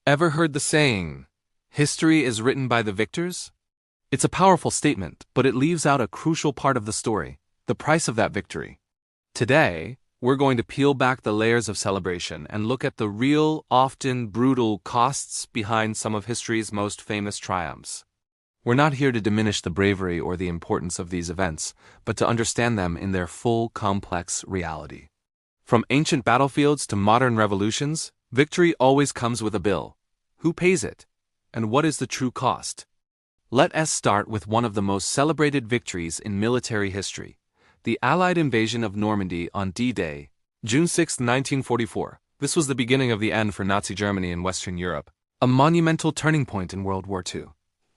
Ever heard the saying, history is written by the victors? It's a powerful statement, but it leaves out a crucial part of the story, the price of that victory. Today, we're going to peel back the layers of celebration and look at the real, often brutal costs behind some of history's most famous triumphs. We're not here to diminish the bravery or the importance of these events, but to understand them in their full, complex reality. From ancient battlefields to modern revolutions, victory always comes with a bill. Who pays it? And what is the true cost? Let us start with one of the most celebrated victories in military history, the Allied invasion of Normandy on D-Day, June 6, 1944. This was the beginning of the end for Nazi Germany in Western Europe, a monumental turning point in World War II.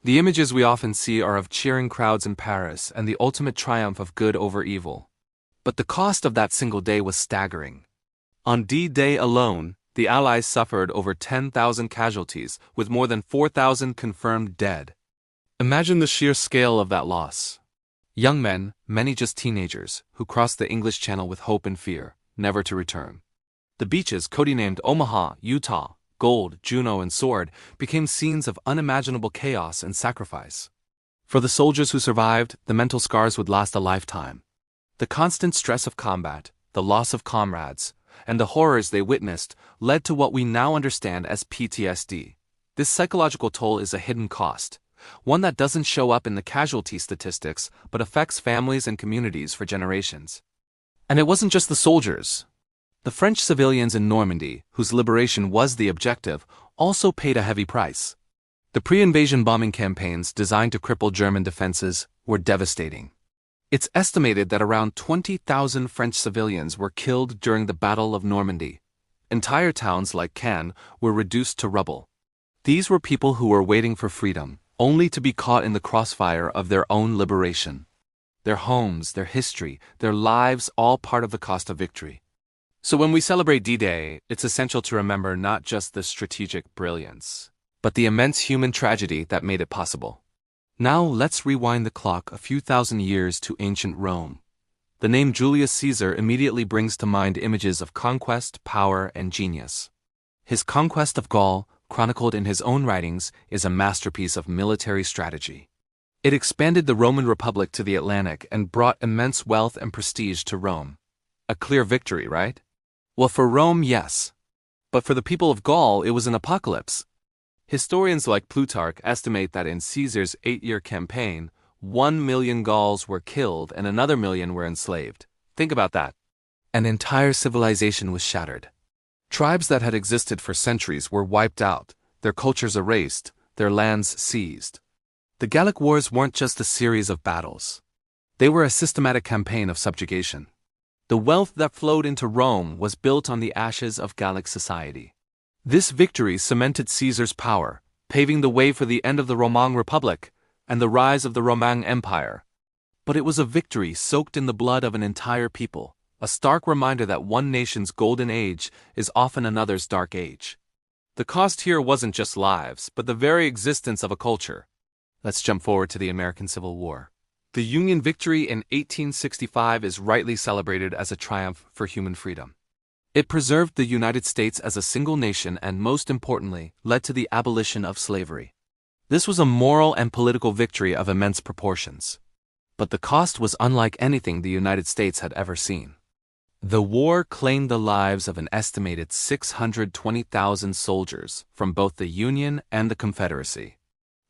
The images we often see are of cheering crowds in Paris and the ultimate triumph of good over evil. But the cost of that single day was staggering. On D-Day alone, the Allies suffered over 10,000 casualties, with more than 4,000 confirmed dead. Imagine the sheer scale of that loss. Young men, many just teenagers, who crossed the English Channel with hope and fear, never to return. The beaches, codenamed Omaha, Utah, Gold, Juno, and Sword, became scenes of unimaginable chaos and sacrifice. For the soldiers who survived, the mental scars would last a lifetime. The constant stress of combat, the loss of comrades, and the horrors they witnessed led to what we now understand as PTSD. This psychological toll is a hidden cost, one that doesn't show up in the casualty statistics but affects families and communities for generations. And it wasn't just the soldiers. The French civilians in Normandy, whose liberation was the objective, also paid a heavy price. The pre-invasion bombing campaigns designed to cripple German defenses were devastating. It's estimated that around 20,000 French civilians were killed during the Battle of Normandy. Entire towns like Caen were reduced to rubble. These were people who were waiting for freedom, only to be caught in the crossfire of their own liberation. Their homes, their history, their lives, all part of the cost of victory. So when we celebrate D-Day, it's essential to remember not just the strategic brilliance, but the immense human tragedy that made it possible. Now let's rewind the clock a few thousand years to ancient Rome. The name Julius Caesar immediately brings to mind images of conquest, power, and genius. His conquest of Gaul, chronicled in his own writings, is a masterpiece of military strategy. It expanded the Roman Republic to the Atlantic and brought immense wealth and prestige to Rome. A clear victory, right? Well, for Rome, yes. But for the people of Gaul, it was an apocalypse. Historians like Plutarch estimate that in Caesar's 8-year campaign, 1 million Gauls were killed and another million were enslaved. Think about that. An entire civilization was shattered. Tribes that had existed for centuries were wiped out, their cultures erased, their lands seized. The Gallic Wars weren't just a series of battles. They were a systematic campaign of subjugation. The wealth that flowed into Rome was built on the ashes of Gallic society. This victory cemented Caesar's power, paving the way for the end of the Roman Republic and the rise of the Roman Empire. But it was a victory soaked in the blood of an entire people, a stark reminder that one nation's golden age is often another's dark age. The cost here wasn't just lives, but the very existence of a culture. Let's jump forward to the American Civil War. The Union victory in 1865 is rightly celebrated as a triumph for human freedom. It preserved the United States as a single nation and, most importantly, led to the abolition of slavery. This was a moral and political victory of immense proportions. But the cost was unlike anything the United States had ever seen. The war claimed the lives of an estimated 620,000 soldiers from both the Union and the Confederacy.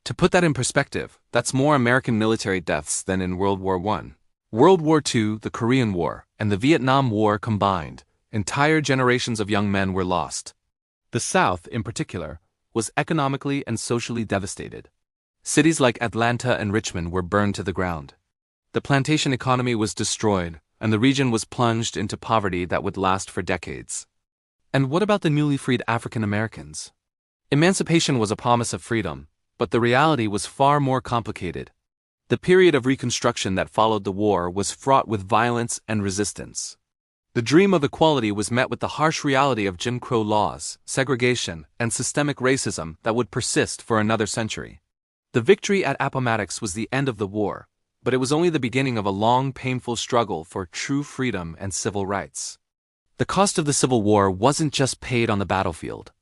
To put that in perspective, that's more American military deaths than in World War I. World War II, the Korean War, and the Vietnam War combined, entire generations of young men were lost. The South, in particular, was economically and socially devastated. Cities like Atlanta and Richmond were burned to the ground. The plantation economy was destroyed, and the region was plunged into poverty that would last for decades. And what about the newly freed African Americans? Emancipation was a promise of freedom, but the reality was far more complicated. The period of Reconstruction that followed the war was fraught with violence and resistance. The dream of equality was met with the harsh reality of Jim Crow laws, segregation, and systemic racism that would persist for another century. The victory at Appomattox was the end of the war, but it was only the beginning of a long, painful struggle for true freedom and civil rights. The cost of the Civil War wasn't just paid on the battlefield.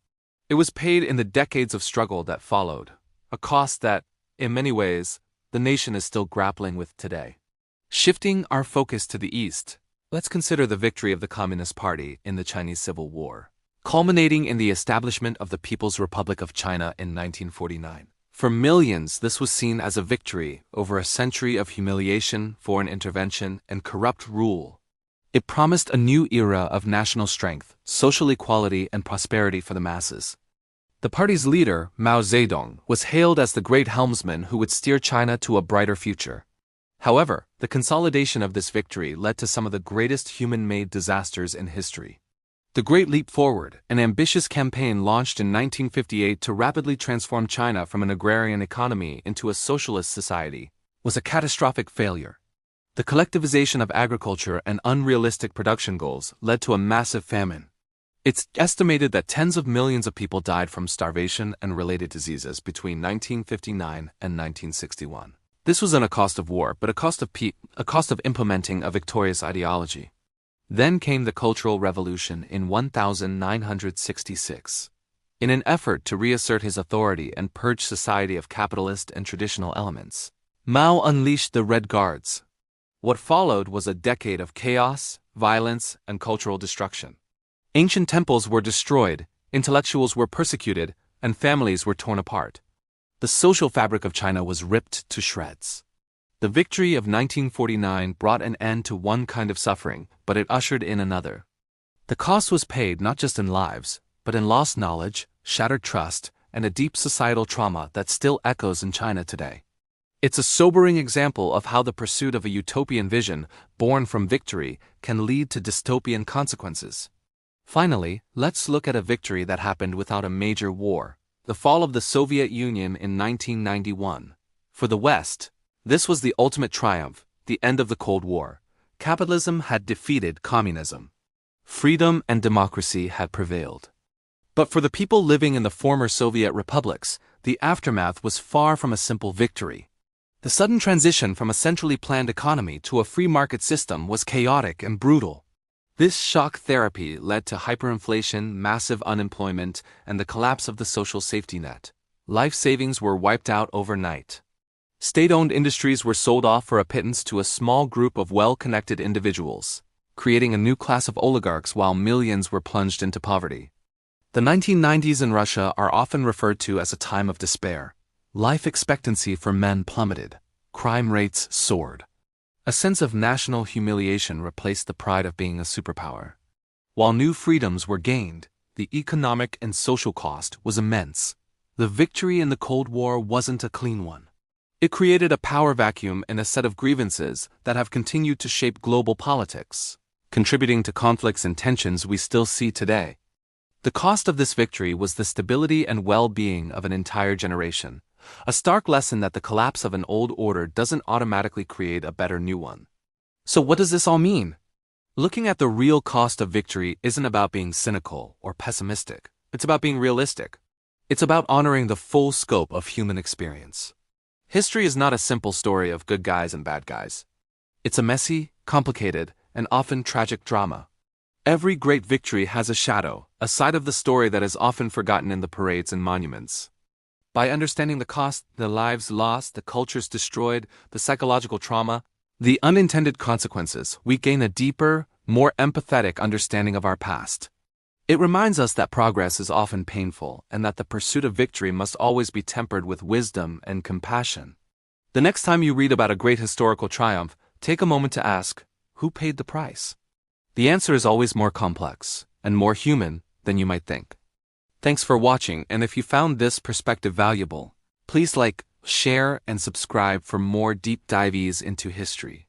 It was paid in the decades of struggle that followed, a cost that, in many ways, the nation is still grappling with today. Shifting our focus to the east, let's consider the victory of the Communist Party in the Chinese Civil War, culminating in the establishment of the People's Republic of China in 1949. For millions, this was seen as a victory over a century of humiliation, foreign intervention, and corrupt rule. It promised a new era of national strength, social equality, and prosperity for the masses. The party's leader, Mao Zedong, was hailed as the great helmsman who would steer China to a brighter future. However, the consolidation of this victory led to some of the greatest human-made disasters in history. The Great Leap Forward, an ambitious campaign launched in 1958 to rapidly transform China from an agrarian economy into a socialist society, was a catastrophic failure. The collectivization of agriculture and unrealistic production goals led to a massive famine. It's estimated that tens of millions of people died from starvation and related diseases between 1959 and 1961. This wasn't a cost of war, but a cost of implementing a victorious ideology. Then came the Cultural Revolution in 1966. In an effort to reassert his authority and purge society of capitalist and traditional elements, Mao unleashed the Red Guards. What followed was a decade of chaos, violence, and cultural destruction. Ancient temples were destroyed, intellectuals were persecuted, and families were torn apart. The social fabric of China was ripped to shreds. The victory of 1949 brought an end to one kind of suffering, but it ushered in another. The cost was paid not just in lives, but in lost knowledge, shattered trust, and a deep societal trauma that still echoes in China today. It's a sobering example of how the pursuit of a utopian vision, born from victory, can lead to dystopian consequences. Finally, let's look at a victory that happened without a major war: the fall of the Soviet Union in 1991. For the West, this was the ultimate triumph, the end of the Cold War. Capitalism had defeated communism. Freedom and democracy had prevailed. But for the people living in the former Soviet republics, the aftermath was far from a simple victory. The sudden transition from a centrally planned economy to a free market system was chaotic and brutal. This shock therapy led to hyperinflation, massive unemployment, and the collapse of the social safety net. Life savings were wiped out overnight. State-owned industries were sold off for a pittance to a small group of well-connected individuals, creating a new class of oligarchs while millions were plunged into poverty. The 1990s in Russia are often referred to as a time of despair. Life expectancy for men plummeted. Crime rates soared. A sense of national humiliation replaced the pride of being a superpower. While new freedoms were gained, the economic and social cost was immense. The victory in the Cold War wasn't a clean one. It created a power vacuum and a set of grievances that have continued to shape global politics, contributing to conflicts and tensions we still see today. The cost of this victory was the stability and well-being of an entire generation. A stark lesson that the collapse of an old order doesn't automatically create a better new one. So what does this all mean? Looking at the real cost of victory isn't about being cynical or pessimistic. It's about being realistic. It's about honoring the full scope of human experience. History is not a simple story of good guys and bad guys. It's a messy, complicated, and often tragic drama. Every great victory has a shadow, a side of the story that is often forgotten in the parades and monuments. By understanding the cost, the lives lost, the cultures destroyed, the psychological trauma, the unintended consequences, we gain a deeper, more empathetic understanding of our past. It reminds us that progress is often painful and that the pursuit of victory must always be tempered with wisdom and compassion. The next time you read about a great historical triumph, take a moment to ask, who paid the price? The answer is always more complex and more human than you might think. Thanks for watching, and if you found this perspective valuable, please like, share, and subscribe for more deep dives into history.